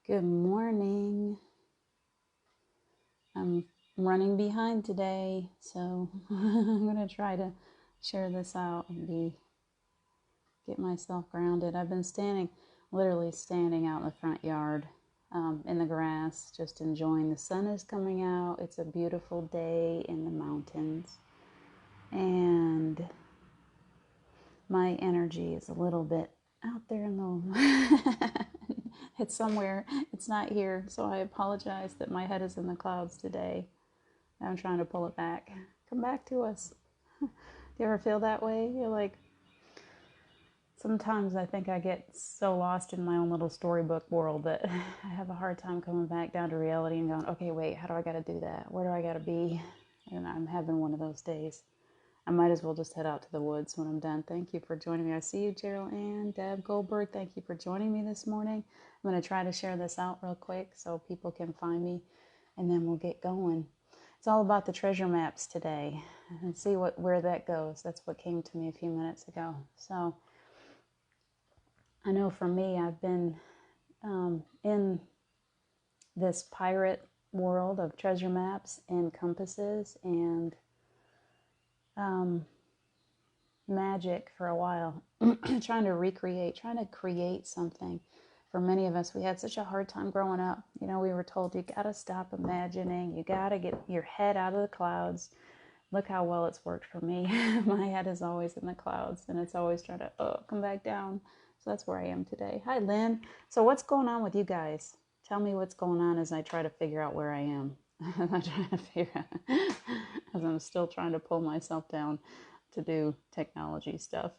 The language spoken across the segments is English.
Good morning. I'm running behind today, so I'm going to try to share this out and get myself grounded. I've been literally standing out in the front yard in the grass, just enjoying the sun is coming out. It's a beautiful day in the mountains, and my energy is a little bit out there in the it's somewhere, it's not here, so I apologize that my head is in the clouds today. I'm trying to pull it back. Come back to us. Do you ever feel that way? You're like, sometimes I think I get so lost in my own little storybook world that I have a hard time coming back down to reality and going, okay, wait, how do I got to do that? Where do I got to be? And I'm having one of those days. I might as well just head out to the woods when I'm done. Thank you for joining me. I see you, Gerald Ann, Deb Goldberg. Thank you for joining me this morning. I'm going to try to share this out real quick so people can find me, and then we'll get going. It's all about the treasure maps today, and see where that goes. That's what came to me a few minutes ago. So I know for me, I've been in this pirate world of treasure maps and compasses and magic for a while, trying to create something. For many of us, we had such a hard time growing up. You know, we were told you got to stop imagining, you got to get your head out of the clouds. Look how well it's worked for me. My head is always in the clouds, and it's always trying to come back down. So that's where I am today. Hi, Lynn. So what's going on with you guys? Tell me what's going on as I try to figure out where I am. I'm trying to figure out, as I'm still trying to pull myself down to do technology stuff.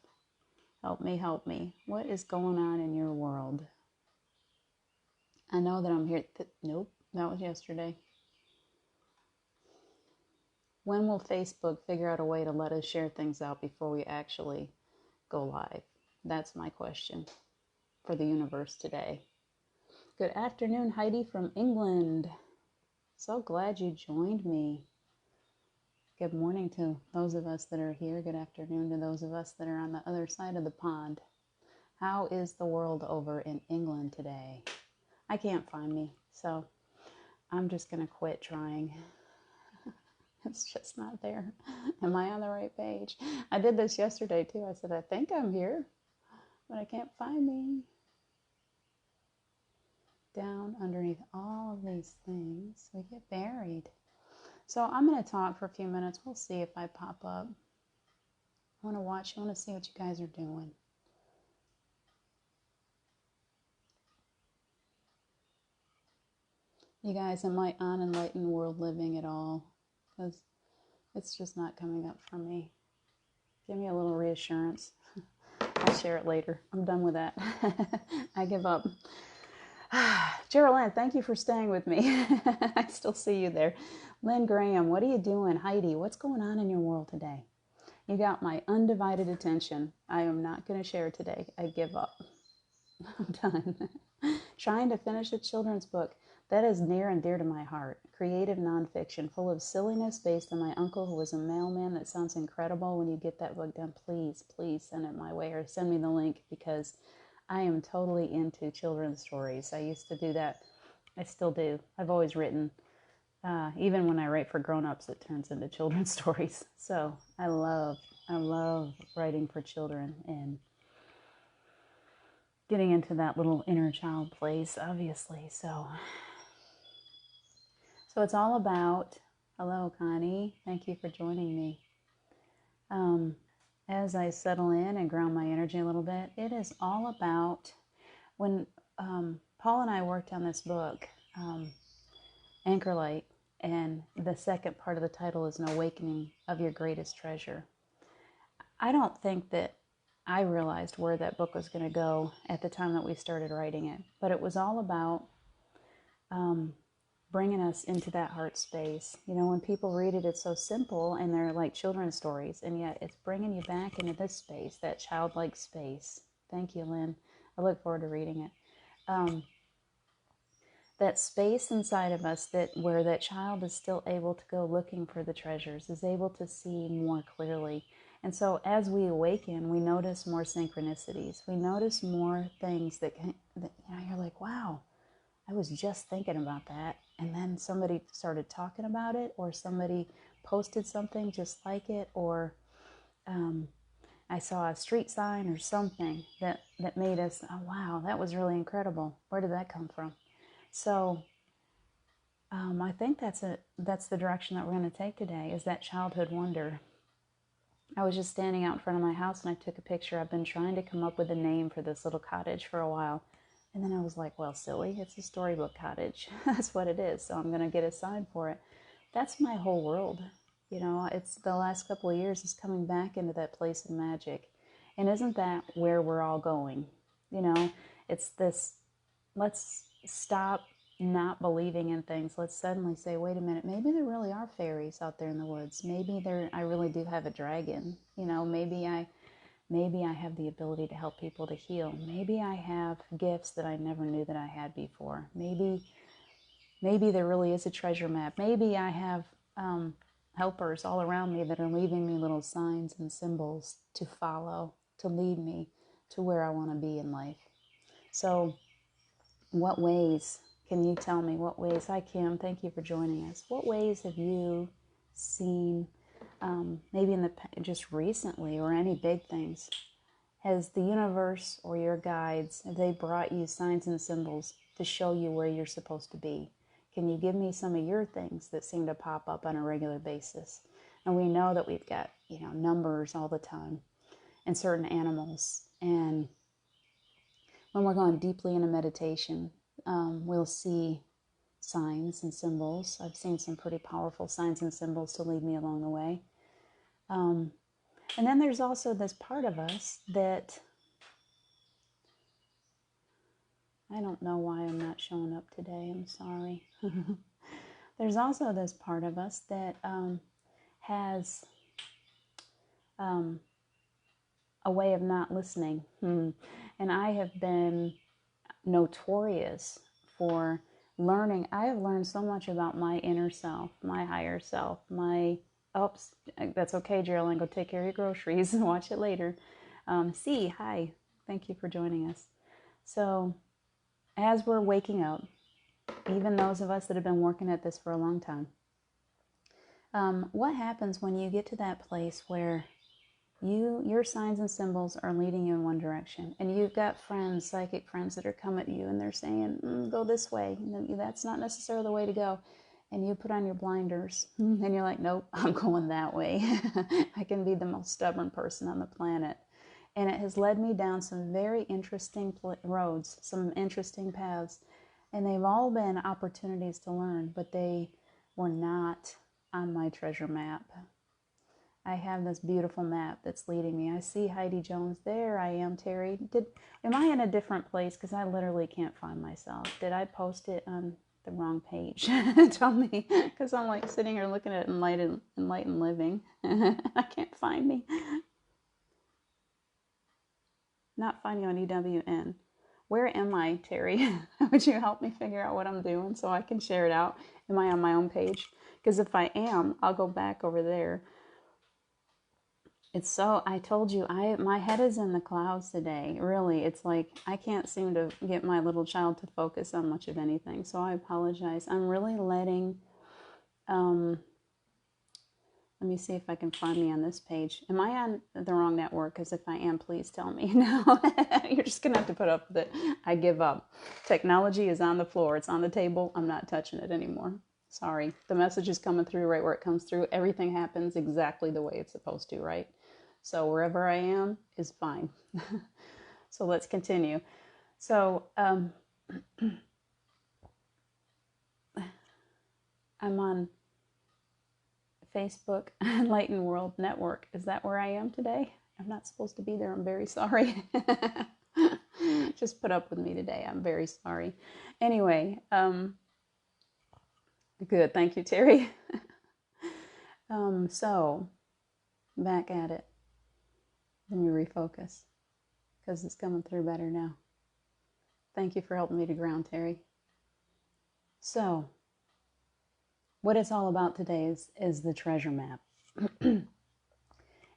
Help me, help me. What is going on in your world? I know that I'm here. Nope, that was yesterday. When will Facebook figure out a way to let us share things out before we actually go live? That's my question for the universe today. Good afternoon, Heidi from England. So glad you joined me. Good morning to those of us that are here. Good afternoon to those of us that are on the other side of the pond. How is the world over in England today? I can't find me, so I'm just going to quit trying. It's just not there. Am I on the right page? I did this yesterday too. I said, I think I'm here, but I can't find me. Down underneath all of these things, we get buried. So I'm going to talk for a few minutes. We'll see if I pop up. I want to watch. I want to see what you guys are doing. You guys, am I on Enlightened World Living at all? Because it's just not coming up for me. Give me a little reassurance. I'll share it later. I'm done with that. I give up. Geraldine, thank you for staying with me. I still see you there. Lynn Graham, what are you doing? Heidi, what's going on in your world today? You got my undivided attention. I am not going to share today. I give up. I'm done. Trying to finish a children's book. That is near and dear to my heart. Creative nonfiction, full of silliness based on my uncle who was a mailman. That sounds incredible. When you get that book done, please send it my way or send me the link, because I am totally into children's stories. I used to do that. I still do. I've always written. Even when I write for grown-ups, it turns into children's stories. So I love writing for children and getting into that little inner child place, obviously. So it's all about, hello, Connie. Thank you for joining me. As I settle in and ground my energy a little bit, it is all about when Paul and I worked on this book, Anchor Light, and the second part of the title is An Awakening of Your Greatest Treasure. I don't think that I realized where that book was going to go at the time that we started writing it, but it was all about bringing us into that heart space. You know, when people read it, it's so simple and they're like children's stories, and yet it's bringing you back into this space, that childlike space. Thank you, Lynn. I look forward to reading it. That space inside of us where that child is still able to go looking for the treasures, is able to see more clearly. And so as we awaken, we notice more synchronicities. We notice more things that you're like, wow, I was just thinking about that. And then somebody started talking about it, or somebody posted something just like it, or I saw a street sign or something that made us, oh, wow, that was really incredible. Where did that come from? So I think that's the direction that we're going to take today, is that childhood wonder. I was just standing out in front of my house and I took a picture. I've been trying to come up with a name for this little cottage for a while. And then I was like, well, silly, it's a storybook cottage. That's what it is. So I'm going to get a sign for it. That's my whole world. You know, it's the last couple of years is coming back into that place of magic. And isn't that where we're all going? You know, it's this, let's stop not believing in things. Let's suddenly say, wait a minute, maybe there really are fairies out there in the woods. Maybe I really do have a dragon. You know, maybe I have the ability to help people to heal. Maybe I have gifts that I never knew that I had before. Maybe there really is a treasure map. Maybe I have helpers all around me that are leaving me little signs and symbols to follow, to lead me to where I want to be in life. So what ways, can you tell me what ways? Hi, Kim. Thank you for joining us. What ways have you seen, maybe just recently, or any big things? Has the universe or your guides, have they brought you signs and symbols to show you where you're supposed to be? Can you give me some of your things that seem to pop up on a regular basis? And we know that we've got, you know, numbers all the time and certain animals. And when we're going deeply into meditation, we'll see signs and symbols. I've seen some pretty powerful signs and symbols to lead me along the way. And then there's also this part of us that, I don't know why I'm not showing up today. I'm sorry. There's also this part of us that has a way of not listening. And I have been notorious for learning. I have learned so much about my inner self, my higher self, that's okay, Geraldine, go take care of your groceries and watch it later. Hi, thank you for joining us. So as we're waking up, even those of us that have been working at this for a long time, what happens when you get to that place where your signs and symbols are leading you in one direction, and you've got friends, psychic friends, that are coming at you and they're saying, go this way, that's not necessarily the way to go, and you put on your blinders and you're like, nope, I'm going that way. I can be the most stubborn person on the planet. And it has led me down some very interesting roads, some interesting paths, and they've all been opportunities to learn, but they were not on my treasure map. I have this beautiful map that's leading me. I see Heidi Jones. There I am, Terry. Am I in a different place? Because I literally can't find myself. Did I post it on the wrong page? Tell me, because I'm like sitting here looking at Enlightened Living. I can't find me. Not finding on EWN. Where am I, Terry? Would you help me figure out what I'm doing so I can share it out? Am I on my own page? Because if I am, I'll go back over there. I told you, my head is in the clouds today. Really, it's like I can't seem to get my little child to focus on much of anything. So I apologize. I'm really letting, let me see if I can find me on this page. Am I on the wrong network? Because if I am, please tell me. No, you're just going to have to put up with it. I give up. Technology is on the floor. It's on the table. I'm not touching it anymore. Sorry. The message is coming through right where it comes through. Everything happens exactly the way it's supposed to, right? So wherever I am is fine. So let's continue. So I'm on Facebook, Enlightened World Network. Is that where I am today? I'm not supposed to be there. I'm very sorry. Just put up with me today. I'm very sorry. Anyway, good. Thank you, Terry. So back at it. Let me refocus because it's coming through better now. Thank you for helping me to ground, Terry. So what it's all about today is the treasure map.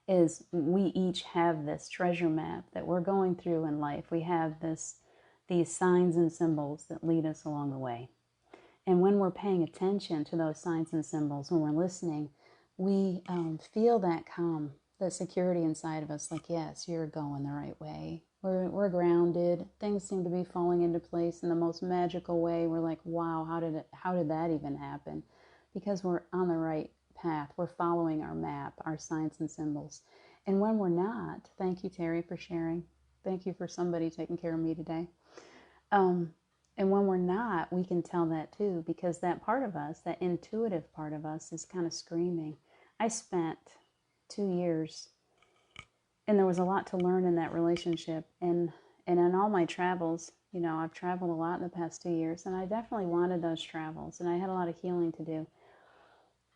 Is we each have this treasure map that we're going through in life. We have this these signs and symbols that lead us along the way. And when we're paying attention to those signs and symbols, when we're listening, we feel that calm, that security inside of us, like, yes, you're going the right way. We're grounded. Things seem to be falling into place in the most magical way. We're like, wow, how did that even happen? Because we're on the right path. We're following our map, our signs and symbols. And when we're not, thank you, Terry, for sharing. Thank you for somebody taking care of me today. And when we're not, we can tell that too, because that part of us, that intuitive part of us, is kind of screaming. I spent 2 years, and there was a lot to learn in that relationship. And in all my travels, you know, I've traveled a lot in the past 2 years, and I definitely wanted those travels, and I had a lot of healing to do.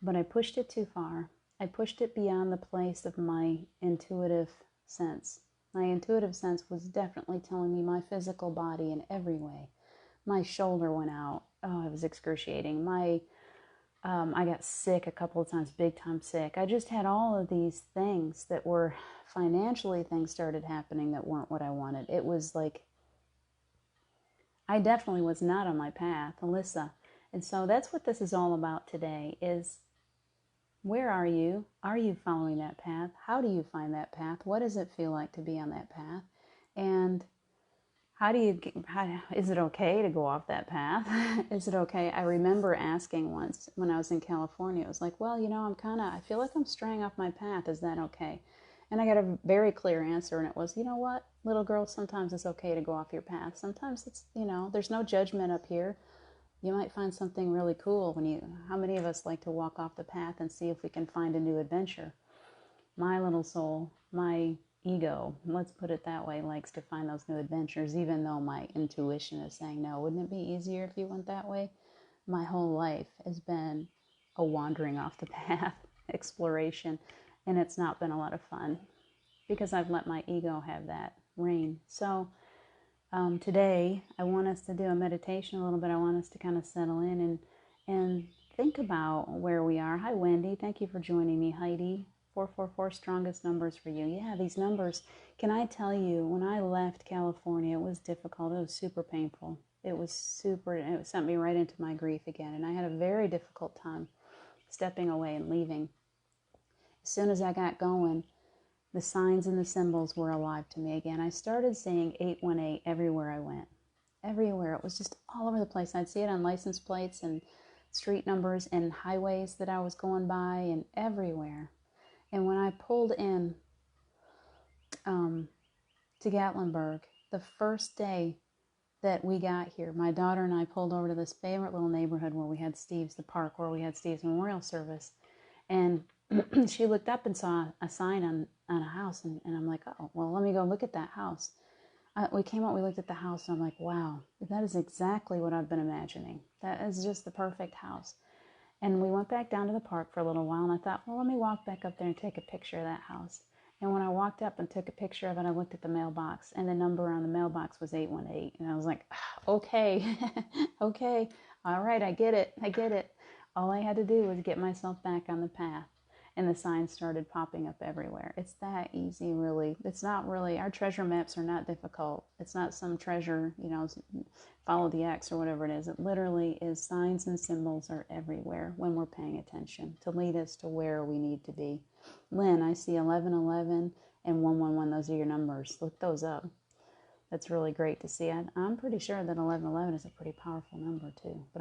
But I pushed it too far. I pushed it beyond the place of my intuitive sense. My intuitive sense was definitely telling me my physical body in every way. My shoulder went out. Oh, it was excruciating. I got sick a couple of times, big time sick. I just had all of these things that were financially, things started happening that weren't what I wanted. It was like, I definitely was not on my path, Alyssa. And so that's what this is all about today is, where are you? Are you following that path? How do you find that path? What does it feel like to be on that path? And is it okay to go off that path? Is it okay? I remember asking once when I was in California, it was like, well, you know, I feel like I'm straying off my path. Is that okay? And I got a very clear answer, and it was, you know what, little girl, sometimes it's okay to go off your path. Sometimes it's, you know, there's no judgment up here. You might find something really cool how many of us like to walk off the path and see if we can find a new adventure? My little soul, my ego, let's put it that way, likes to find those new adventures, even though my intuition is saying, no, wouldn't it be easier if you went that way? My whole life has been a wandering off the path, exploration, and it's not been a lot of fun because I've let my ego have that reign. So today I want us to do a meditation a little bit. I want us to kind of settle in and think about where we are. Hi, Wendy. Thank you for joining me. Heidi. 444, strongest numbers for you. Yeah, these numbers, can I tell you, when I left California, it was difficult. It was super painful. It sent me right into my grief again. And I had a very difficult time stepping away and leaving. As soon as I got going, the signs and the symbols were alive to me again. I started seeing 818 everywhere I went. Everywhere. It was just all over the place. I'd see it on license plates and street numbers and highways that I was going by and everywhere. And when I pulled in to Gatlinburg, the first day that we got here, my daughter and I pulled over to this favorite little neighborhood where we had the park where we had Steve's memorial service. And she looked up and saw a sign on a house. And I'm like, oh, well, let me go look at that house. We came out, we looked at the house, and I'm like, wow, that is exactly what I've been imagining. That is just the perfect house. And we went back down to the park for a little while, and I thought, well, let me walk back up there and take a picture of that house. And when I walked up and took a picture of it, I looked at the mailbox, and the number on the mailbox was 818. And I was like, okay, okay, all right, I get it. All I had to do was get myself back on the path, and the signs started popping up everywhere. It's that easy, really. It's not really, our treasure maps are not difficult. It's not some treasure, you know, follow the X or whatever it is. It literally is, signs and symbols are everywhere when we're paying attention to lead us to where we need to be. Lynn, I see 1111 and 111. Those are your numbers. Look those up. That's really great to see. I'm pretty sure that 1111 is a pretty powerful number too, but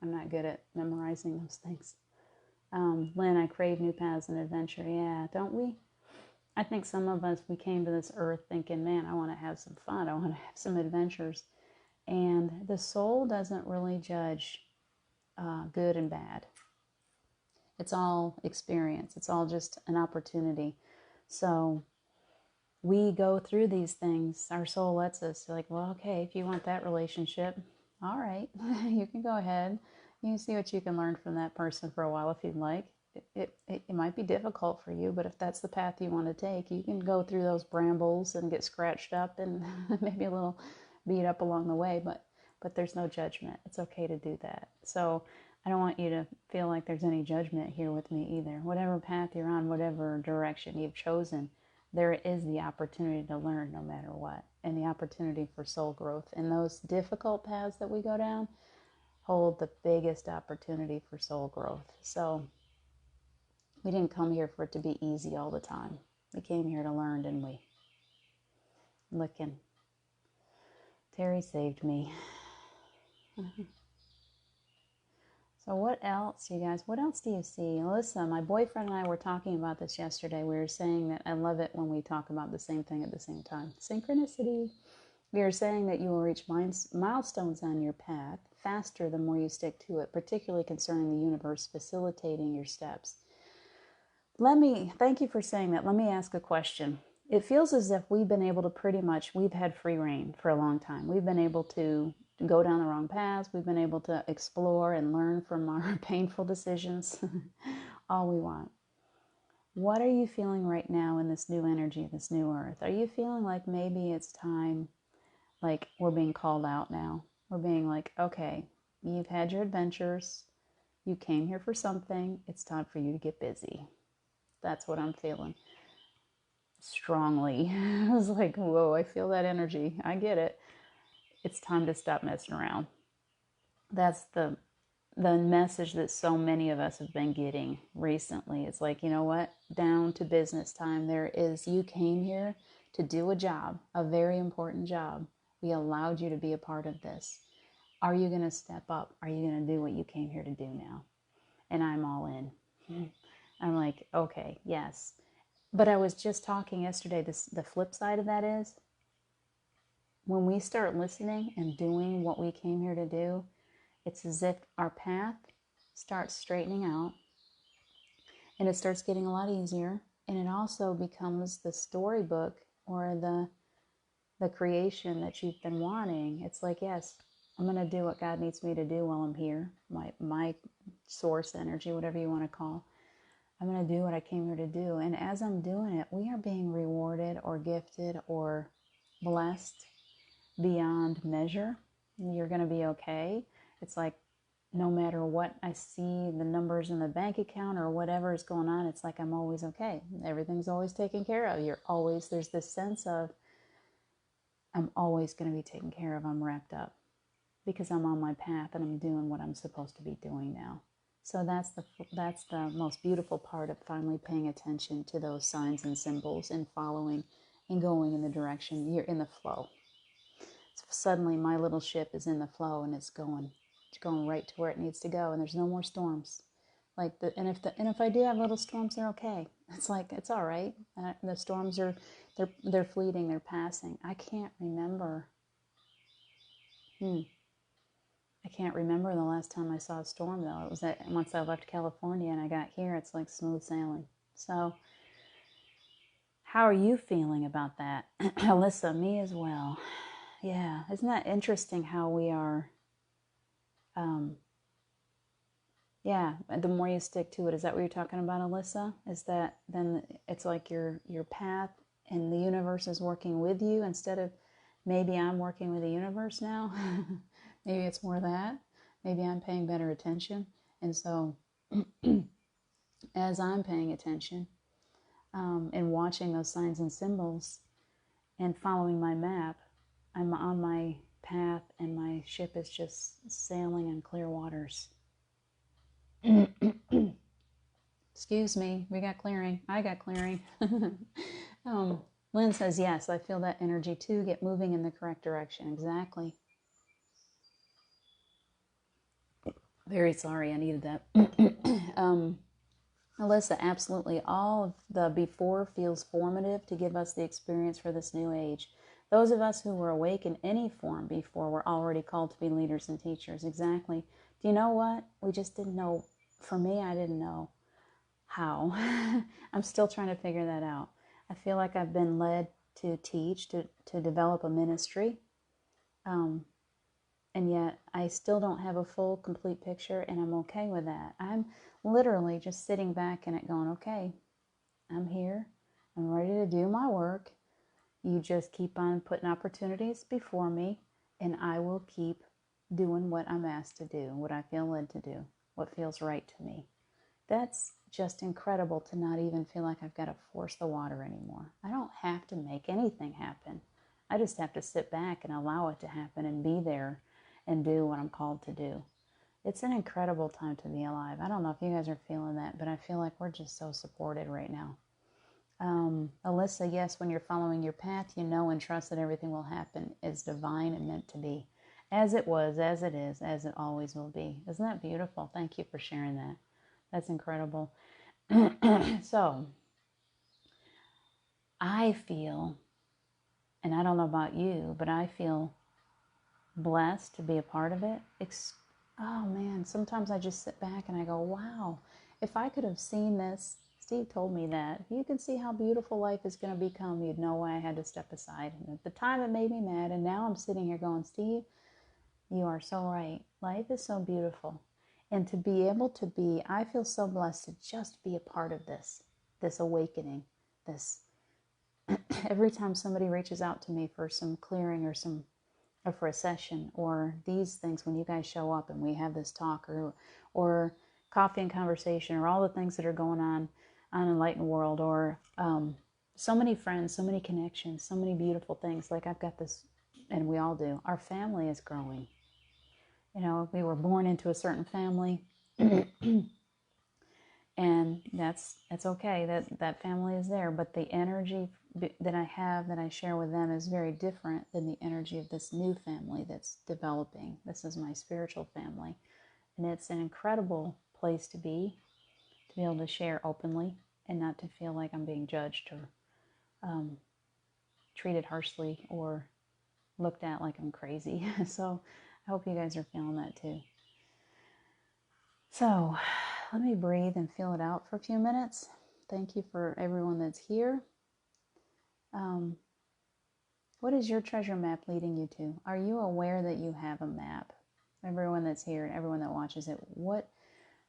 I'm not good at memorizing those things. Lynn, I crave new paths and adventure. Yeah, don't we? I think some of us, we came to this earth thinking, man, I want to have some fun. I want to have some adventures. And the soul doesn't really judge good and bad. It's all experience. It's all just an opportunity. So we go through these things. Our soul lets us, like, well, okay, if you want that relationship, all right, you can go ahead. You can see what you can learn from that person for a while if you'd like. It might be difficult for you, but if that's the path you want to take, you can go through those brambles and get scratched up and maybe a little beat up along the way, but there's no judgment. It's okay to do that. So I don't want you to feel like there's any judgment here with me either. Whatever path you're on, whatever direction you've chosen, there is the opportunity to learn no matter what. and the opportunity for soul growth. And those difficult paths that we go down hold the biggest opportunity for soul growth. So we didn't come here for it to be easy all the time. We came here to learn, didn't we? Looking. Terry saved me. So what else, you guys? What else do you see? Alyssa, my boyfriend and I were talking about this yesterday. We were saying that I love it when we talk about the same thing at the same time. Synchronicity. We were saying that you will reach milestones on your path faster the more you stick to it, particularly concerning the universe facilitating your steps. Thank you for saying that. Let me ask a question. It feels as if we've been able to we've had free reign for a long time. We've been able to go down the wrong paths. We've been able to explore and learn from our painful decisions. All we want. What are you feeling right now in this new energy, this new earth? Are you feeling like maybe it's time, like we're being called out now? We're being like, okay, you've had your adventures. You came here for something. It's time for you to get busy. That's what I'm feeling. Strongly. I was like, whoa, I feel that energy. I get it. It's time to stop messing around. That's the message that so many of us have been getting recently. It's like, you know what? Down to business time. You came here to do a job, a very important job. We allowed you to be a part of this. Are you going to step up? Are you going to do what you came here to do now? And I'm all in. I'm like, okay, yes. But I was just talking yesterday, the flip side of that is, when we start listening and doing what we came here to do, it's as if our path starts straightening out and it starts getting a lot easier. And it also becomes the storybook or the creation that you've been wanting. It's like, yes, I'm going to do what God needs me to do while I'm here. My source energy, whatever you want to call. I'm going to do what I came here to do. And as I'm doing it, we are being rewarded or gifted or blessed beyond measure. You're going to be okay. It's like, no matter what I see, the numbers in the bank account or whatever is going on, it's like I'm always okay. Everything's always taken care of. There's this sense of, I'm always going to be taken care of. I'm wrapped up because I'm on my path and I'm doing what I'm supposed to be doing now. So that's the most beautiful part of finally paying attention to those signs and symbols and following and going in the direction. You're in the flow. So suddenly my little ship is in the flow and it's going right to where it needs to go, and there's no more storms. And if I do have little storms, they're okay. It's like, it's all right. The storms they're fleeting, they're passing. I can't remember. I can't remember the last time I saw a storm, though. It was once I left California and I got here, it's like smooth sailing. So how are you feeling about that? Alyssa, me as well. Yeah, isn't that interesting how we are, the more you stick to it. Is that what you're talking about, Alyssa? Is that then it's like your path and the universe is working with you instead of maybe I'm working with the universe now? Maybe it's more that. Maybe I'm paying better attention. And so as I'm paying attention and watching those signs and symbols and following my map, I'm on my path and my ship is just sailing on clear waters. Excuse me, we got clearing. I got clearing. Lynn says, yes, I feel that energy too. Get moving in the correct direction. Exactly. Very sorry, I needed that. Alyssa, absolutely. All of the before feels formative to give us the experience for this new age. Those of us who were awake in any form before were already called to be leaders and teachers. Exactly. Do you know what? We just didn't know. For me, I didn't know how. I'm still trying to figure that out. I feel like I've been led to teach, to develop a ministry. And yet I still don't have a full, complete picture, and I'm okay with that. I'm literally just sitting back and going, okay, I'm here. I'm ready to do my work. You just keep on putting opportunities before me, and I will keep doing what I'm asked to do, what I feel led to do, what feels right to me. That's just incredible to not even feel like I've got to force the water anymore. I don't have to make anything happen. I just have to sit back and allow it to happen and be there and do what I'm called to do. It's an incredible time to be alive. I don't know if you guys are feeling that, but I feel like we're just so supported right now. Alyssa, yes, when you're following your path, you know and trust that everything will happen is divine and meant to be. As it was, as it is, as it always will be. Isn't that beautiful? Thank you for sharing that. That's incredible. So, I feel, and I don't know about you, but I feel blessed to be a part of it. Oh man, sometimes I just sit back and I go, wow, if I could have seen this, Steve told me that, if you can see how beautiful life is going to become, you'd know why I had to step aside. And at the time it made me mad, and now I'm sitting here going, Steve, you are so right. Life is so beautiful. And to be able to be, I feel so blessed to just be a part of this awakening, this, every time somebody reaches out to me for some clearing or for a session, or these things when you guys show up and we have this talk, or coffee and conversation, or all the things that are going on Enlightened World, or so many friends, so many connections, so many beautiful things. Like I've got this, and we all do. Our family is growing. You know, we were born into a certain family, and that's okay. That family is there, but the energy that I have, that I share with them, is very different than the energy of this new family that's developing. This is my spiritual family, and it's an incredible place to be able to share openly and not to feel like I'm being judged or treated harshly or looked at like I'm crazy. So I hope you guys are feeling that too. So let me breathe and feel it out for a few minutes. Thank you for everyone that's here. What is your treasure map leading you to? Are you aware that you have a map? Everyone that's here and everyone that watches it,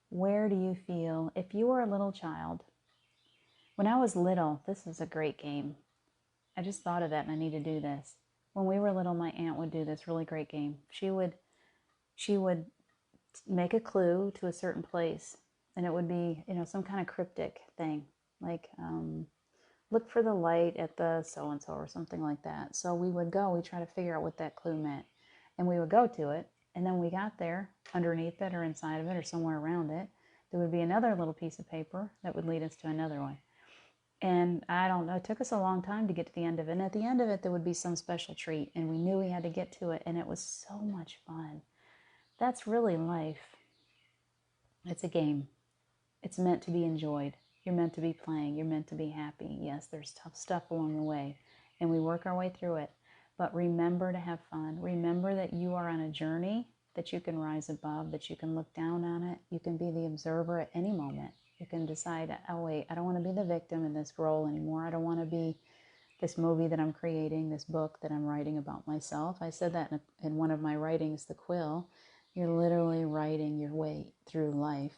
where do you feel, if you were a little child, when I was little, this is a great game. I just thought of that and I need to do this. When we were little, my aunt would do this really great game. She would make a clue to a certain place, and it would be, some kind of cryptic thing, like look for the light at the so-and-so or something like that. So we try to figure out what that clue meant, and we would go to it, and then we got there, underneath it or inside of it or somewhere around it, there would be another little piece of paper that would lead us to another one. And I don't know, it took us a long time to get to the end of it. And at the end of it, there would be some special treat, and we knew we had to get to it, and it was so much fun. That's really life. It's a game. It's meant to be enjoyed. You're meant to be playing. You're meant to be happy. Yes, there's tough stuff along the way, and we work our way through it. But remember to have fun. Remember that you are on a journey, that you can rise above, that you can look down on it. You can be the observer at any moment. You can decide, oh wait, I don't want to be the victim in this role anymore. I don't want to be this movie that I'm creating, this book that I'm writing about myself. I said that in one of my writings, The Quill. You're literally writing your way through life.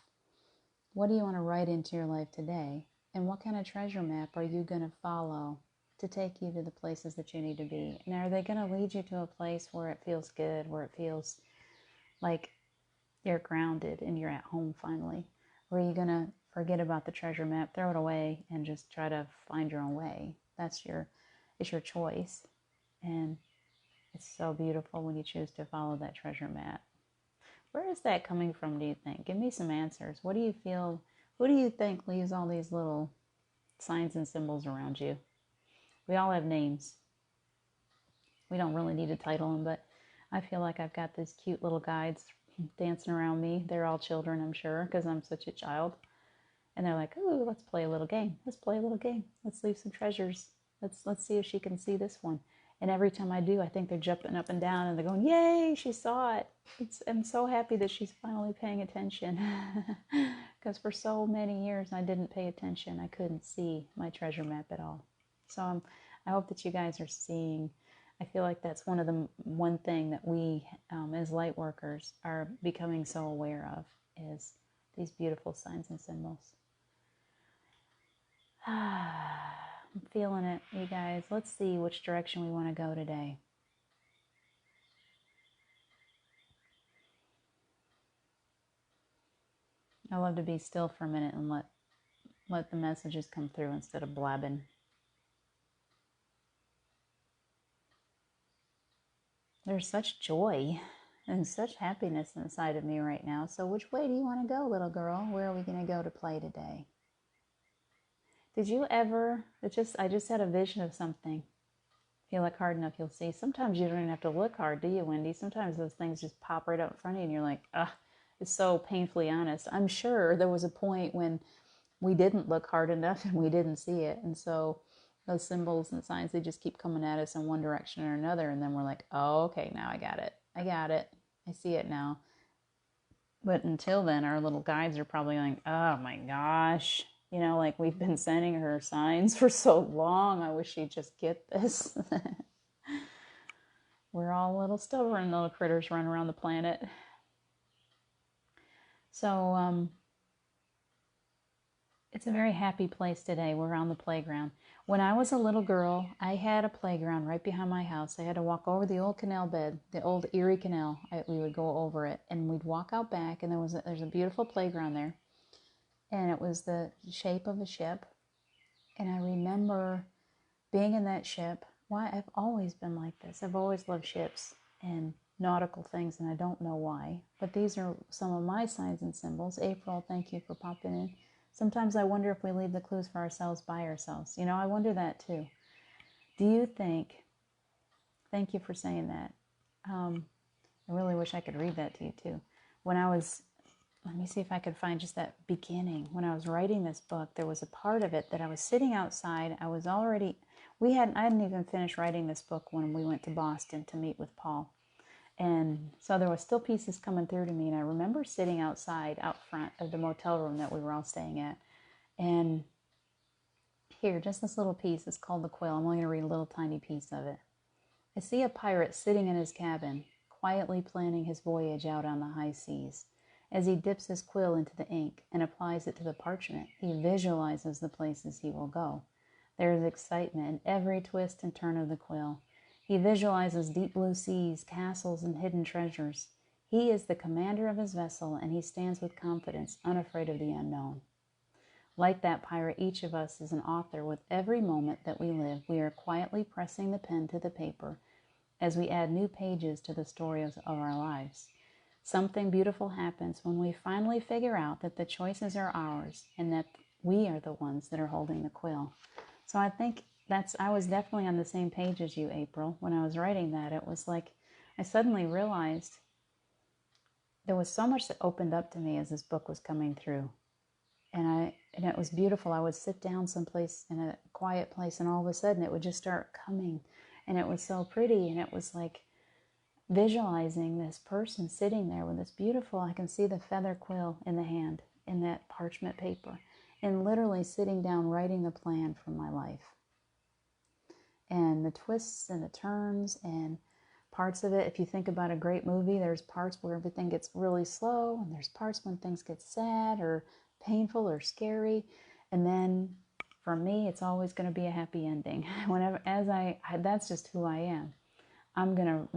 What do you want to write into your life today? And what kind of treasure map are you going to follow to take you to the places that you need to be? And are they going to lead you to a place where it feels good, where it feels like you're grounded and you're at home finally? Or are you going to forget about the treasure map, throw it away, and just try to find your own way? It's your choice. And it's so beautiful when you choose to follow that treasure map. Where is that coming from, do you think? Give me some answers. What do you feel? Who do you think leaves all these little signs and symbols around you? We all have names. We don't really need to title them, but I feel like I've got these cute little guides dancing around me. They're all children, I'm sure, because I'm such a child. And they're like, ooh, let's play a little game. Let's play a little game. Let's leave some treasures. Let's see if she can see this one. And every time I do, I think they're jumping up and down and they're going, yay, she saw it. I'm so happy that she's finally paying attention. Because for so many years, I didn't pay attention. I couldn't see my treasure map at all. So I hope that you guys are seeing. I feel like that's one thing that we, as light workers, are becoming so aware of, is these beautiful signs and symbols. I'm feeling it, you guys. Let's see which direction we want to go today. I love to be still for a minute and let the messages come through instead of blabbing. There's such joy and such happiness inside of me right now. So which way do you want to go, little girl? Where are we going to go to play today? Did you ever, I just had a vision of something. If you look hard enough, you'll see. Sometimes you don't even have to look hard, do you, Wendy? Sometimes those things just pop right up in front of you and you're like, ugh, it's so painfully honest. I'm sure there was a point when we didn't look hard enough and we didn't see it. And so those symbols and signs, they just keep coming at us in one direction or another. And then we're like, oh, okay, now I got it. I see it now. But until then, our little guides are probably like, oh my gosh. You know, like we've been sending her signs for so long. I wish she'd just get this. We're all little stubborn little critters running around the planet. So, it's a very happy place today. We're on the playground. When I was a little girl, I had a playground right behind my house. I had to walk over the old canal bed, the old Erie Canal. We would go over it, and we'd walk out back, and there's a beautiful playground there. And it was the shape of a ship. And I remember being in that ship. Why? I've always been like this. I've always loved ships and nautical things, and I don't know why. But these are some of my signs and symbols. April, thank you for popping in. Sometimes I wonder if we leave the clues for ourselves by ourselves. You know, I wonder that too. Do you think, thank you for saying that. I really wish I could read that to you too. Let me see if I could find just that beginning. When I was writing this book, there was a part of it that I was sitting outside. I hadn't even finished writing this book when we went to Boston to meet with Paul. And so there was still pieces coming through to me. And I remember sitting outside, out front of the motel room that we were all staying at. And here, just this little piece is called the Quill. I'm only going to read a little tiny piece of it. I see a pirate sitting in his cabin, quietly planning his voyage out on the high seas. As he dips his quill into the ink and applies it to the parchment, he visualizes the places he will go. There is excitement in every twist and turn of the quill. He visualizes deep blue seas, castles, and hidden treasures. He is the commander of his vessel, and he stands with confidence, unafraid of the unknown. Like that pirate, each of us is an author. With every moment that we live, we are quietly pressing the pen to the paper as we add new pages to the stories of our lives. Something beautiful happens when we finally figure out that the choices are ours and that we are the ones that are holding the quill. So I think I was definitely on the same page as you, April. When I was writing that, it was like I suddenly realized there was so much that opened up to me as this book was coming through. And it was beautiful. I would sit down someplace in a quiet place, and all of a sudden it would just start coming. And it was so pretty, and it was like visualizing this person sitting there with this beautiful, I can see the feather quill in the hand, in that parchment paper, and literally sitting down writing the plan for my life. And the twists and the turns and parts of it, if you think about a great movie, there's parts where everything gets really slow, and there's parts when things get sad or painful or scary. And then for me, it's always going to be a happy ending. That's just who I am. I'm going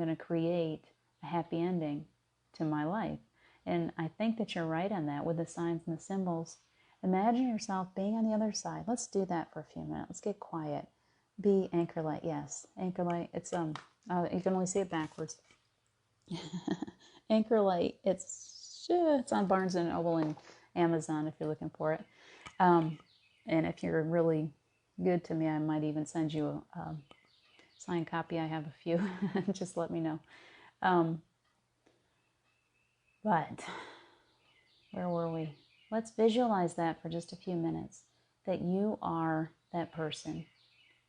to create a happy ending to my life. And I think that you're right on that with the signs and the symbols. Imagine yourself being on the other side. Let's do that for a few minutes. Let's get quiet. Be anchor light. Yes, anchor light. It's you can only see it backwards. Anchor light. It's on Barnes and Noble and Amazon if you're looking for it. And if you're really good to me, I might even send you a signed copy. I have a few. Just let me know. But where were we? Let's visualize that for just a few minutes, that you are that person.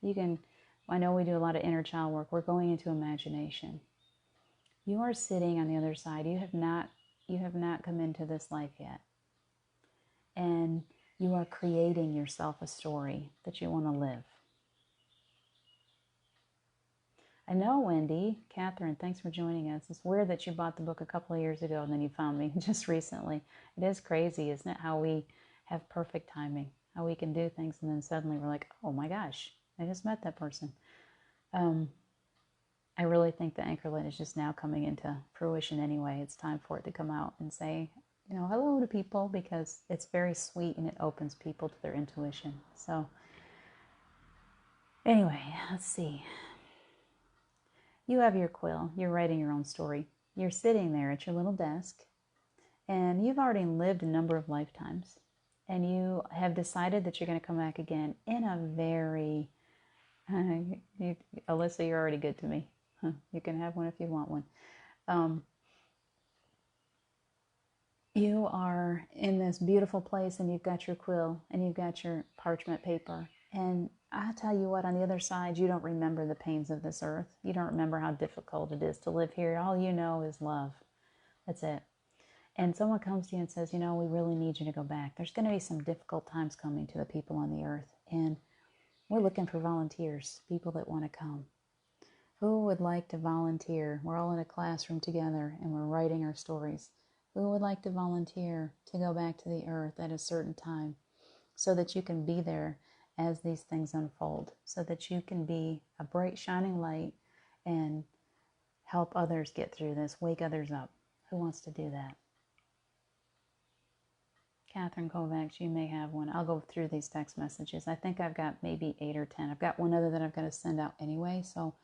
I know we do a lot of inner child work. We're going into imagination. You are sitting on the other side. You have not come into this life yet. And you are creating yourself a story that you want to live. I know, Wendy. Catherine, thanks for joining us. It's weird that you bought the book a couple of years ago and then you found me just recently. It is crazy, isn't it, how we have perfect timing, how we can do things and then suddenly we're like, oh my gosh, I just met that person. I really think the anchor light is just now coming into fruition anyway. It's time for it to come out and say, hello to people, because it's very sweet and it opens people to their intuition. So anyway, let's see. you have your quill, you're writing your own story. You're sitting there at your little desk, and you've already lived a number of lifetimes, and you have decided that you're going to come back again in a very, Alyssa, you're already good to me. You can have one if you want one. You are in this beautiful place, and you've got your quill and you've got your parchment paper. And I tell you what, on the other side, you don't remember the pains of this earth. You don't remember how difficult it is to live here. All you know is love. That's it. And someone comes to you and says, we really need you to go back. There's going to be some difficult times coming to the people on the earth. And we're looking for volunteers, people that want to come. Who would like to volunteer? We're all in a classroom together and we're writing our stories. Who would like to volunteer to go back to the earth at a certain time so that you can be there as these things unfold, so that you can be a bright, shining light and help others get through this, wake others up? Who wants to do that? Catherine Kovacs, you may have one. I'll go through these text messages. I think I've got maybe 8 or 10. I've got one other that I've got to send out anyway, so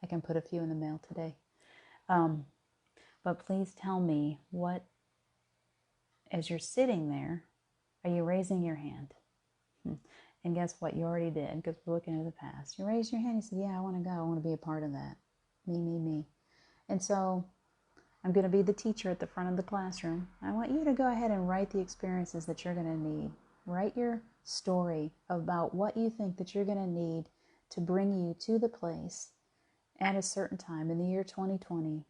I can put a few in the mail today. But please tell me what, as you're sitting there, are you raising your hand? And guess what? You already did, because we're looking into the past. You raised your hand. You said, yeah, I want to go. I want to be a part of that. Me. And so I'm going to be the teacher at the front of the classroom. I want you to go ahead and write the experiences that you're going to need. Write your story about what you think that you're going to need to bring you to the place at a certain time in the year 2020.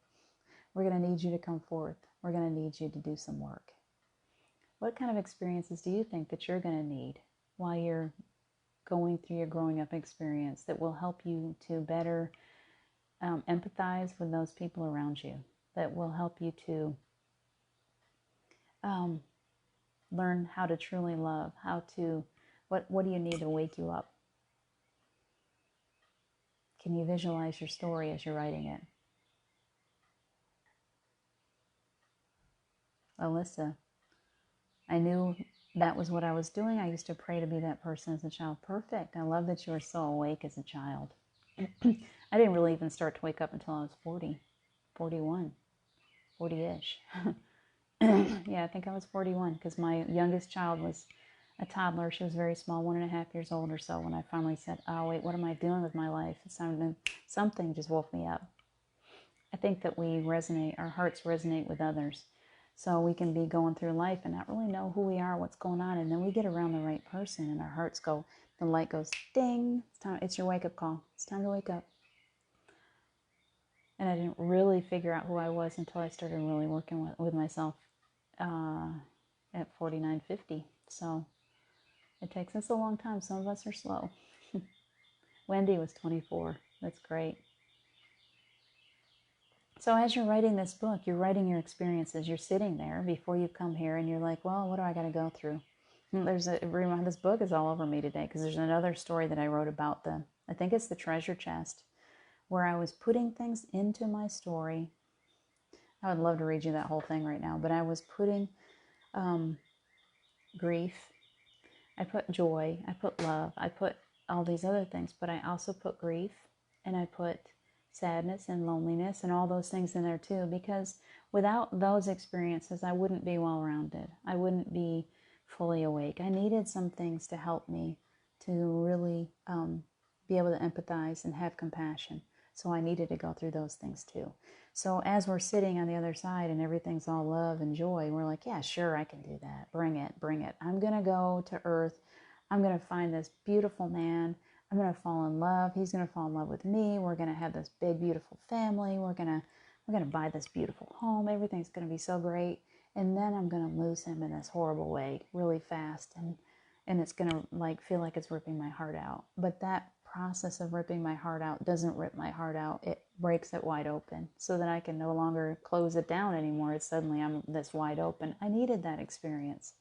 We're going to need you to come forth. We're going to need you to do some work. What kind of experiences do you think that you're going to need while you're going through your growing up experience that will help you to better empathize with those people around you, that will help you to learn how to truly love, what do you need to wake you up? Can you visualize your story as you're writing it? Alyssa, I knew that was what I was doing. I used to pray to be that person as a child. Perfect. I love that you were so awake as a child. I didn't really even start to wake up until I was 40, 41, 40-ish. Yeah, I think I was 41 because my youngest child was a toddler. She was very small, 1.5 years old or so, when I finally said, oh, wait, what am I doing with my life? Something just woke me up. I think that our hearts resonate with others. So we can be going through life and not really know who we are, what's going on. And then we get around the right person and our hearts go, the light goes, ding, it's your wake-up call. It's time to wake up. And I didn't really figure out who I was until I started really working with myself at 49, 50. So it takes us a long time. Some of us are slow. Wendy was 24. That's great. So as you're writing this book, you're writing your experiences. You're sitting there before you come here and you're like, well, what do I got to go through? This book is all over me today because there's another story that I wrote about I think it's the treasure chest, where I was putting things into my story. I would love to read you that whole thing right now, but I was putting grief, I put joy, I put love, I put all these other things, but I also put grief, and I put sadness and loneliness and all those things in there too, because without those experiences, I wouldn't be well-rounded. I wouldn't be fully awake. I needed some things to help me to really be able to empathize and have compassion. So I needed to go through those things too. So as we're sitting on the other side and everything's all love and joy, we're like, yeah, sure, I can do that. Bring it. I'm going to go to Earth. I'm going to find this beautiful man. I'm going to fall in love. He's going to fall in love with me. We're going to have this big, beautiful family. We're going to buy this beautiful home. Everything's going to be so great. And then I'm going to lose him in this horrible way really fast. And it's going to feel like it's ripping my heart out. But that process of ripping my heart out doesn't rip my heart out. It breaks it wide open so that I can no longer close it down anymore. It's suddenly I'm this wide open. I needed that experience.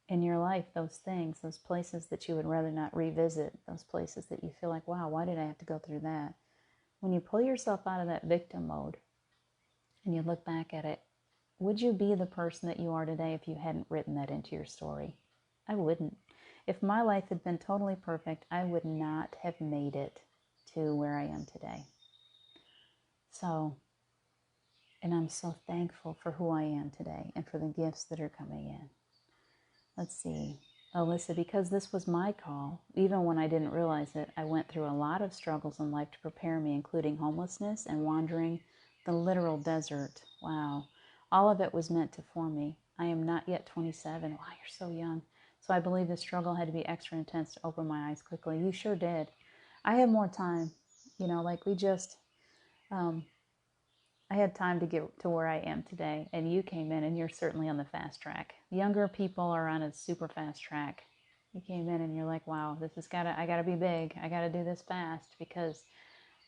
In your life, those things, those places that you would rather not revisit, those places that you feel like, wow, why did I have to go through that? When you pull yourself out of that victim mode and you look back at it, would you be the person that you are today if you hadn't written that into your story? I wouldn't. If my life had been totally perfect, I would not have made it to where I am today. So, and I'm so thankful for who I am today and for the gifts that are coming in. Let's see. Alyssa, because this was my call, even when I didn't realize it, I went through a lot of struggles in life to prepare me, including homelessness and wandering the literal desert. Wow. All of it was meant to form me. I am not yet 27. Wow, you're so young. So I believe the struggle had to be extra intense to open my eyes quickly. You sure did. I have more time. Like we just, I had time to get to where I am today, and you came in, and you're certainly on the fast track. Younger people are on a super fast track. You came in, and you're like, wow, I gotta be big. I gotta do this fast because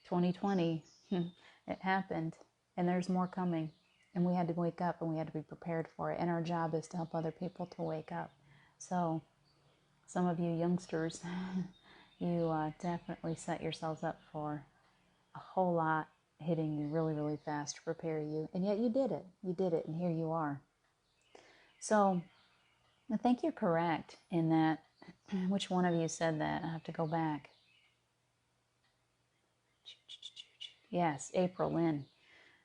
2020, it happened, and there's more coming. And we had to wake up, and we had to be prepared for it. And our job is to help other people to wake up. So some of you youngsters, you definitely set yourselves up for a whole lot hitting you really, really fast to prepare you. And yet you did it. You did it, and here you are. So I think you're correct in that. Which one of you said that? I have to go back. Yes, April Lynn.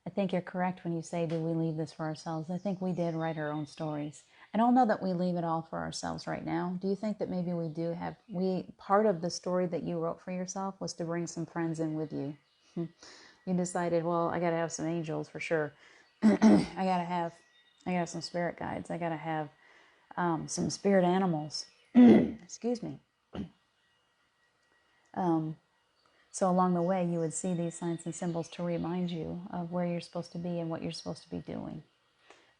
I think you're correct when you say, do we leave this for ourselves? I think we did write our own stories. I don't know that we leave it all for ourselves right now. Do you think that maybe part of the story that you wrote for yourself was to bring some friends in with you? You decided, well, I got to have some angels for sure. I got to have some spirit guides. I got to have some spirit animals. Excuse me. So along the way, you would see these signs and symbols to remind you of where you're supposed to be and what you're supposed to be doing.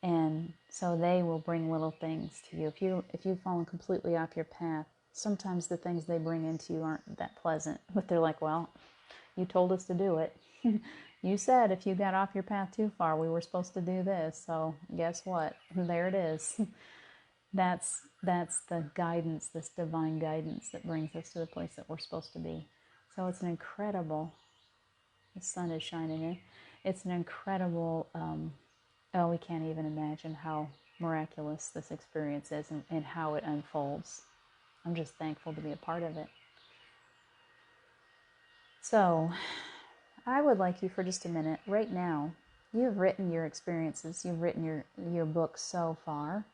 And so they will bring little things to you. If you've fallen completely off your path, sometimes the things they bring into you aren't that pleasant. But they're like, well, you told us to do it. You said if you got off your path too far, we were supposed to do this. So guess what? There it is. That's the guidance, this divine guidance that brings us to the place that we're supposed to be. So it's an incredible, the sun is shining in. It's an incredible, we can't even imagine how miraculous this experience is and how it unfolds. I'm just thankful to be a part of it. So I would like you for just a minute, right now, you've written your experiences, you've written your book so far.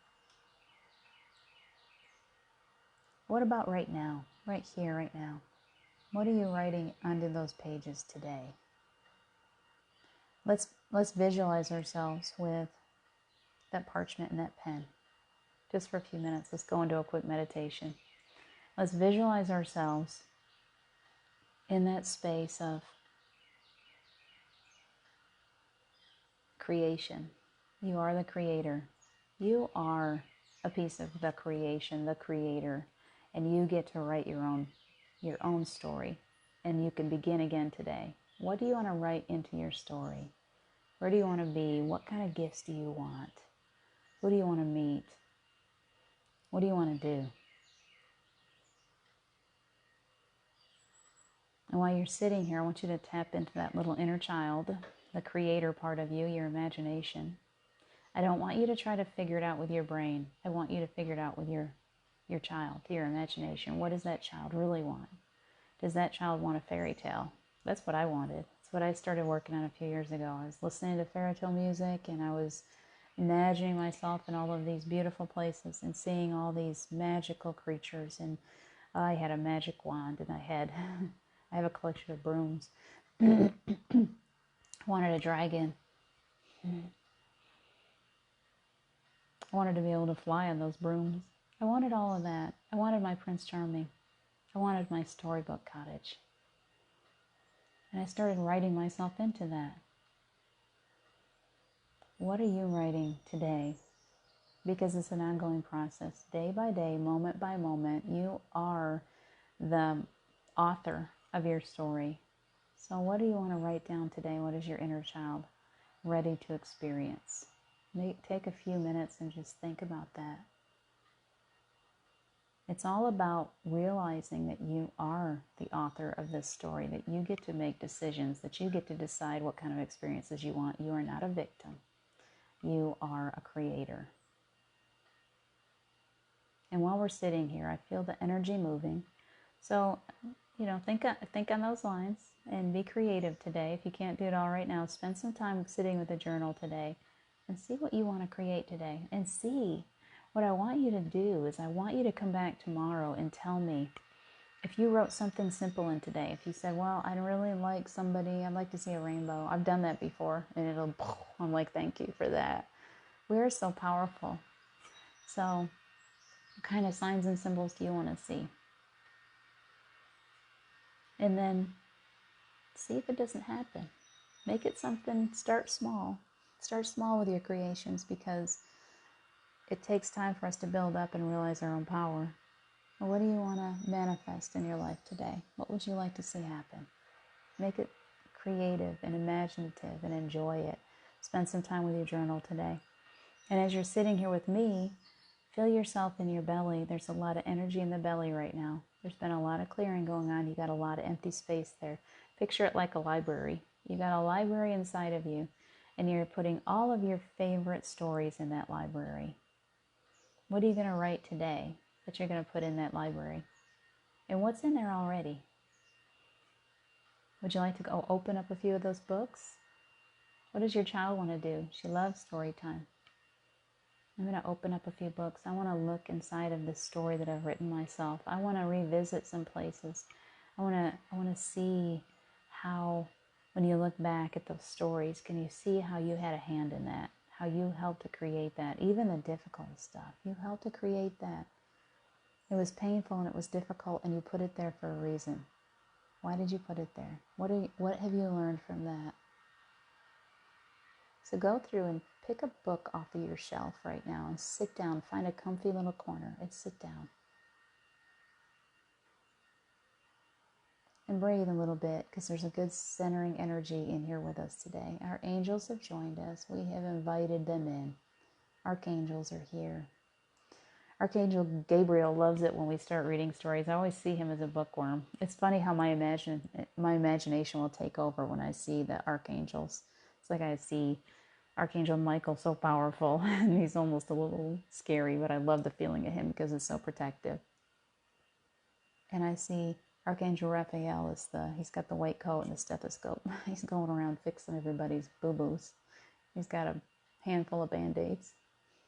What about right now, right here, right now? What are you writing onto those pages today? Let's visualize ourselves with that parchment and that pen. Just for a few minutes, let's go into a quick meditation. Let's visualize ourselves in that space of creation. You are the creator. You are a piece of the creation, the creator, and you get to write your own story, and you can begin again today. What do you want to write into your story? Where do you want to be? What kind of gifts do you want? Who do you want to meet? What do you want to do? And while you're sitting here, I want you to tap into that little inner child, the creator part of you, your imagination. I don't want you to try to figure it out with your brain. I want you to figure it out with your child, your imagination. What does that child really want? Does that child want a fairy tale? That's what I wanted. That's what I started working on a few years ago. I was listening to fairy tale music, and I was imagining myself in all of these beautiful places and seeing all these magical creatures. And I had a magic wand, and I have a collection of brooms. I wanted a dragon. I wanted to be able to fly on those brooms. I wanted all of that. I wanted my Prince Charming. I wanted my storybook cottage. And I started writing myself into that. What are you writing today? Because it's an ongoing process. Day by day, moment by moment, you are the author of your story. So what do you want to write down today? What is your inner child ready to experience? Take a few minutes and just think about that. It's all about realizing that you are the author of this story, that you get to make decisions, that you get to decide what kind of experiences you want. You are not a victim. You are a creator. And while we're sitting here, I feel the energy moving. So think on those lines and be creative today. If you can't do it all right now, spend some time sitting with a journal today and see what you want to create today. And see, what I want you to do is I want you to come back tomorrow and tell me if you wrote something simple in today. If you said, well, I really like somebody, I'd like to see a rainbow. I've done that before, and I'm like, thank you for that. We are so powerful. So what kind of signs and symbols do you want to see? And then see if it doesn't happen. Make it something, start small. Start small with your creations, because it takes time for us to build up and realize our own power. Well, what do you want to manifest in your life today? What would you like to see happen? Make it creative and imaginative and enjoy it. Spend some time with your journal today. And as you're sitting here with me, feel yourself in your belly. There's a lot of energy in the belly right now. There's been a lot of clearing going on. You got a lot of empty space there. Picture it like a library. You got a library inside of you, and you're putting all of your favorite stories in that library. What are you going to write today that you're going to put in that library? And what's in there already? Would you like to go open up a few of those books? What does your child want to do? She loves story time. I'm going to open up a few books. I want to look inside of this story that I've written myself. I want to revisit some places. I want to see how, when you look back at those stories, can you see how you had a hand in that? How you helped to create that? Even the difficult stuff. You helped to create that. It was painful and it was difficult, and you put it there for a reason. Why did you put it there? What have you learned from that? So go through and pick a book off of your shelf right now and sit down. Find a comfy little corner and sit down. And breathe a little bit, because there's a good centering energy in here with us today. Our angels have joined us. We have invited them in. Archangels are here. Archangel Gabriel loves it when we start reading stories. I always see him as a bookworm. It's funny how my imagination will take over when I see the archangels. It's like I see Archangel Michael, so powerful, and he's almost a little scary, but I love the feeling of him because it's so protective. And I see Archangel Raphael he's got the white coat and the stethoscope. He's going around fixing everybody's boo-boos. He's got a handful of Band-Aids.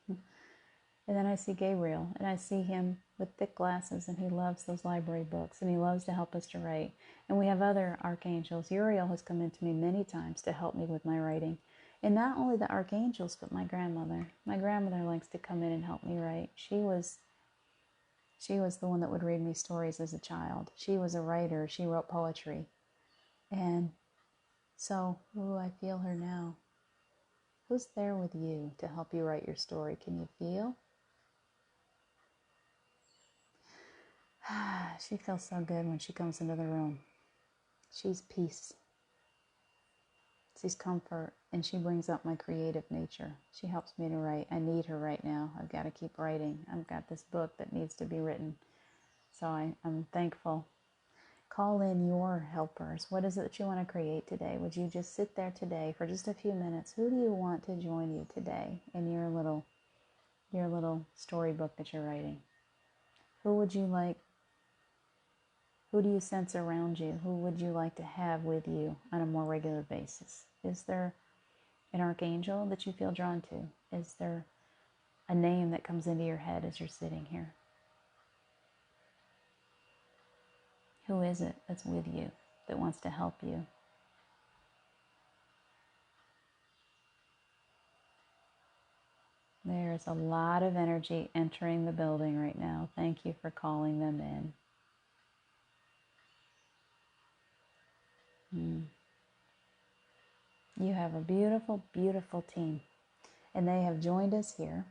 And then I see Gabriel, and I see him with thick glasses, and he loves those library books, and he loves to help us to write. And we have other archangels. Uriel has come into me many times to help me with my writing. And not only the archangels, but my grandmother. My grandmother likes to come in and help me write. She was the one that would read me stories as a child. She was a writer. She wrote poetry. And so, I feel her now. Who's there with you to help you write your story? Can you feel? She feels so good when she comes into the room. She's peace. She's comfort, and she brings up my creative nature. She helps me to write. I need her right now. I've got to keep writing. I've got this book that needs to be written. So I'm thankful. Call in your helpers. What is it that you want to create today? Would you just sit there today for just a few minutes? Who do you want to join you today in your little storybook that you're writing? Who would you like? Who do you sense around you? Who would you like to have with you on a more regular basis? Is there an archangel that you feel drawn to? Is there a name that comes into your head as you're sitting here? Who is it that's with you, that wants to help you? There's a lot of energy entering the building right now. Thank you for calling them in. You have a beautiful, beautiful team. And they have joined us here.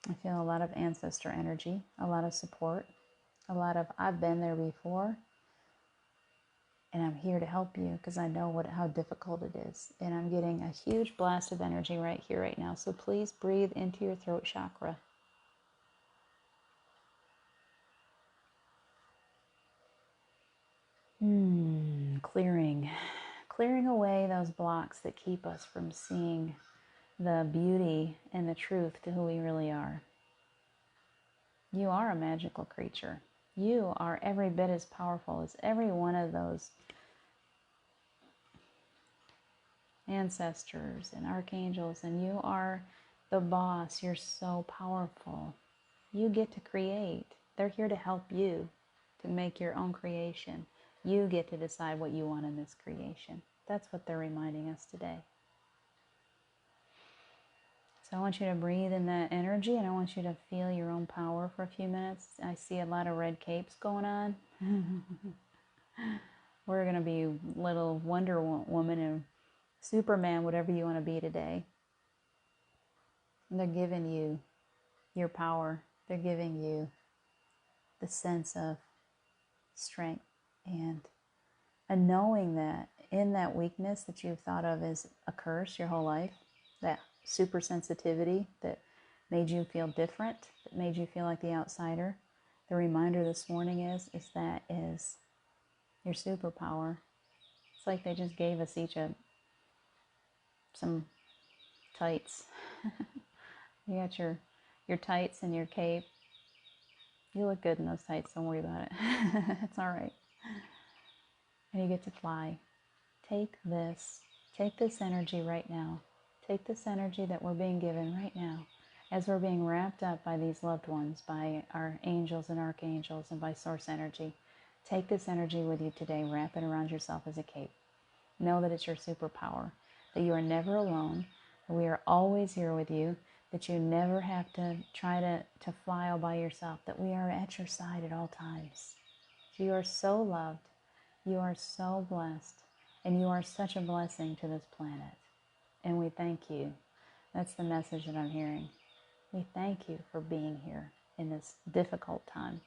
I feel a lot of ancestor energy, a lot of support, a lot of I've been there before, and I'm here to help you because I know how difficult it is. And I'm getting a huge blast of energy right here, right now. So please breathe into your throat chakra. Clearing away those blocks that keep us from seeing the beauty and the truth to who we really are. You are a magical creature. You are every bit as powerful as every one of those ancestors and archangels, and you are the boss. You're so powerful. You get to create. They're here to help you to make your own creation. You get to decide what you want in this creation. That's what they're reminding us today. So I want you to breathe in that energy, and I want you to feel your own power for a few minutes. I see a lot of red capes going on. We're going to be little Wonder Woman and Superman, whatever you want to be today. And they're giving you your power. They're giving you the sense of strength and a knowing that in that weakness that you've thought of as a curse your whole life, that super sensitivity that made you feel different, that made you feel like the outsider, the reminder this morning is that is your superpower. It's like they just gave us each some tights. You got your tights and your cape. You look good in those tights, don't worry about it. It's all right. And you get to fly. Take this energy right now. Take this energy that we're being given right now as we're being wrapped up by these loved ones, by our angels and archangels, and by source energy. Take this energy with you today. Wrap it around yourself as a cape. Know that it's your superpower, that you are never alone, that we are always here with you, that you never have to try to fly all by yourself, that we are at your side at all times. You are so loved. You are so blessed. And you are such a blessing to this planet. And we thank you. That's the message that I'm hearing. We thank you for being here in this difficult time.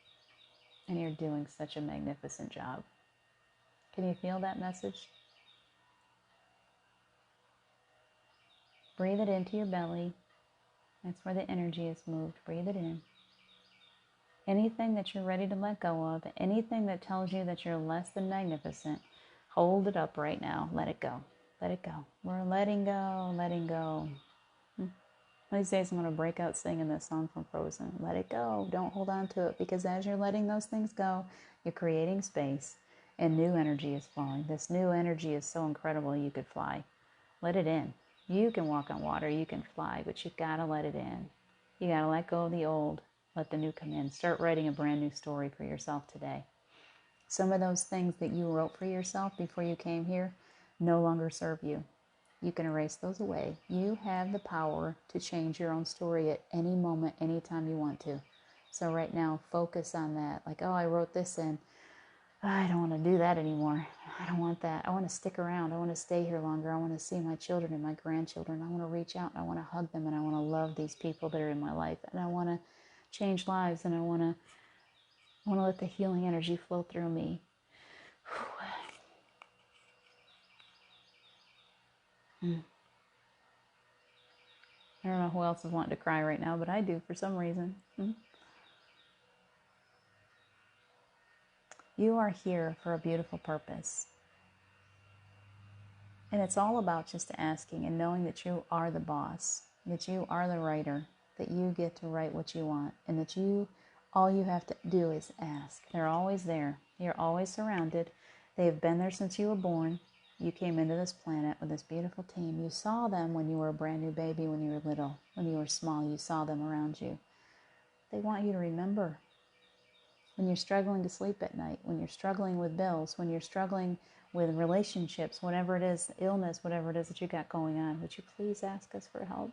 And you're doing such a magnificent job. Can you feel that message? Breathe it into your belly. That's where the energy is moved. Breathe it in. Anything that you're ready to let go of, anything that tells you that you're less than magnificent, hold it up right now. Let it go. Let it go. We're letting go, letting go. One of these days I'm going to break out singing this song from Frozen. Let it go. Don't hold on to it, because as you're letting those things go, you're creating space and new energy is flowing. This new energy is so incredible you could fly. Let it in. You can walk on water, you can fly, but you've got to let it in. You got to let go of the old, let the new come in. Start writing a brand new story for yourself today. Some of those things that you wrote for yourself before you came here no longer serve you. You can erase those away. You have the power to change your own story at any moment, anytime you want to. So right now, focus on that. Like, oh, I wrote this in. I don't want to do that anymore. I don't want that. I want to stick around. I want to stay here longer. I want to see my children and my grandchildren. I want to reach out and I want to hug them and I want to love these people that are in my life. And I want to change lives and I want to let the healing energy flow through me. I don't know who else is wanting to cry right now, but I do for some reason. You are here for a beautiful purpose. And it's all about just asking and knowing that you are the boss, that you are the writer, that you get to write what you want, and that all you have to do is ask. They're always there. You're always surrounded. They have been there since you were born. You came into this planet with this beautiful team. You saw them when you were a brand new baby, when you were little, when you were small. You saw them around you. They want you to remember. When you're struggling to sleep at night, when you're struggling with bills, when you're struggling with relationships, whatever it is, illness, whatever it is that you got going on, would you please ask us for help?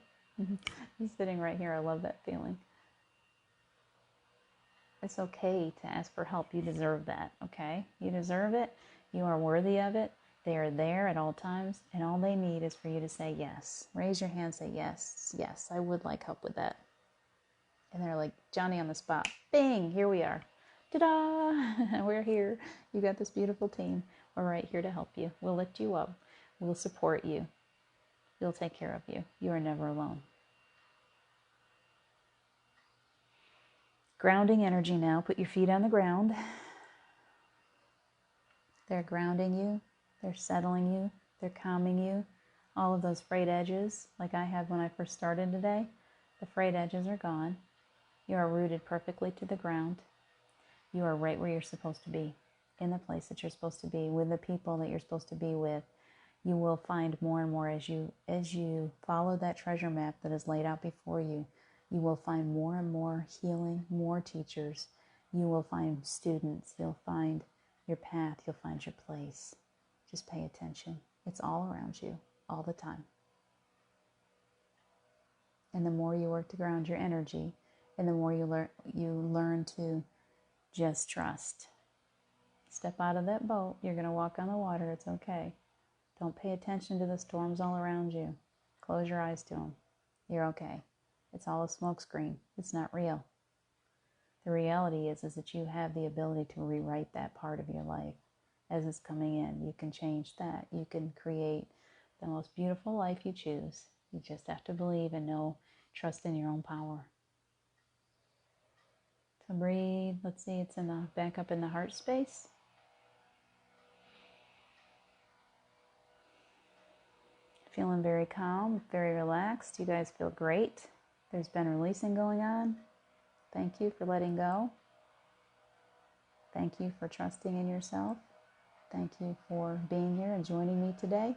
He's sitting right here. I love that feeling. It's okay to ask for help. You deserve that, okay? You deserve it. You are worthy of it. They are there at all times, and all they need is for you to say yes. Raise your hand, say yes. Yes, I would like help with that. And they're like Johnny on the spot. Bing, here we are. Ta-da! We're here. You got this beautiful team. We're right here to help you. We'll lift you up. We'll support you. We'll take care of you. You are never alone. Grounding energy now. Put your feet on the ground. They're grounding you. They're settling you. They're calming you. All of those frayed edges, like I had when I first started today, the frayed edges are gone. You are rooted perfectly to the ground. You are right where you're supposed to be, in the place that you're supposed to be, with the people that you're supposed to be with. You will find more and more as you follow that treasure map that is laid out before you. You will find more and more healing, more teachers. You will find students. You'll find your path. You'll find your place. Just pay attention. It's all around you, all the time. And the more you work to ground your energy, and the more you learn to just trust. Step out of that boat. You're going to walk on the water. It's okay. Don't pay attention to the storms all around you. Close your eyes to them. You're okay. It's all a smokescreen. It's not real. The reality is that you have the ability to rewrite that part of your life as it's coming in. You can change that. You can create the most beautiful life you choose. You just have to believe and know, trust in your own power. So breathe. Let's see, it's back up in the heart space. Feeling very calm, very relaxed. You guys feel great. There's been releasing going on. Thank you for letting go. Thank you for trusting in yourself. Thank you for being here and joining me today.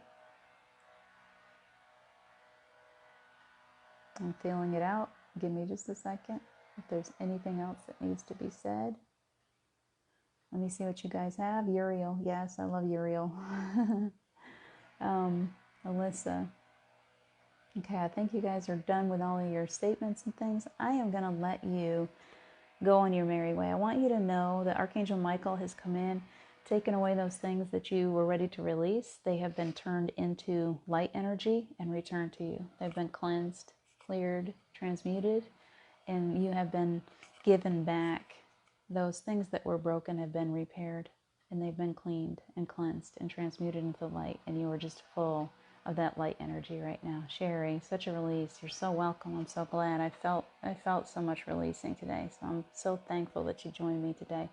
I'm feeling it out. Give me just a second. If there's anything else that needs to be said. Let me see what you guys have. Uriel. Yes, I love Uriel. Alyssa. Okay, I think you guys are done with all of your statements and things. I am going to let you go on your merry way. I want you to know that Archangel Michael has come in, taken away those things that you were ready to release. They have been turned into light energy and returned to you. They've been cleansed, cleared, transmuted, and you have been given back. Those things that were broken have been repaired, and they've been cleaned and cleansed and transmuted into light, and you are just full of that light energy right now. Sherry, such a release. You're so welcome. I'm so glad. I felt so much releasing today, so I'm so thankful that you joined me today.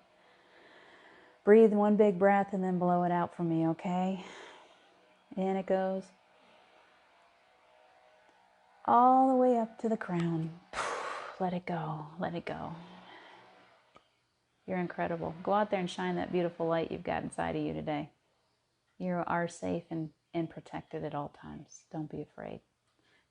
Breathe one big breath and then blow it out for me, okay? In it goes. All the way up to the crown. Let it go. Let it go. You're incredible. Go out there and shine that beautiful light you've got inside of you today. You are safe and protected at all times. Don't be afraid.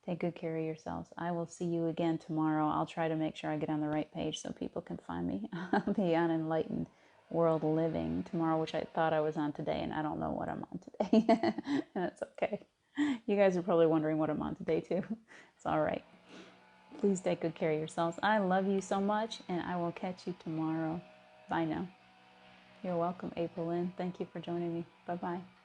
Take good care of yourselves. I will see you again tomorrow. I'll try to make sure I get on the right page so people can find me. I'll be on Enlightened World Living tomorrow, which I thought I was on today, and I don't know what I'm on today. And it's okay. You guys are probably wondering what I'm on today, too. It's all right. Please take good care of yourselves. I love you so much, and I will catch you tomorrow. Bye now. You're welcome, April Lynn. Thank you for joining me. Bye-bye.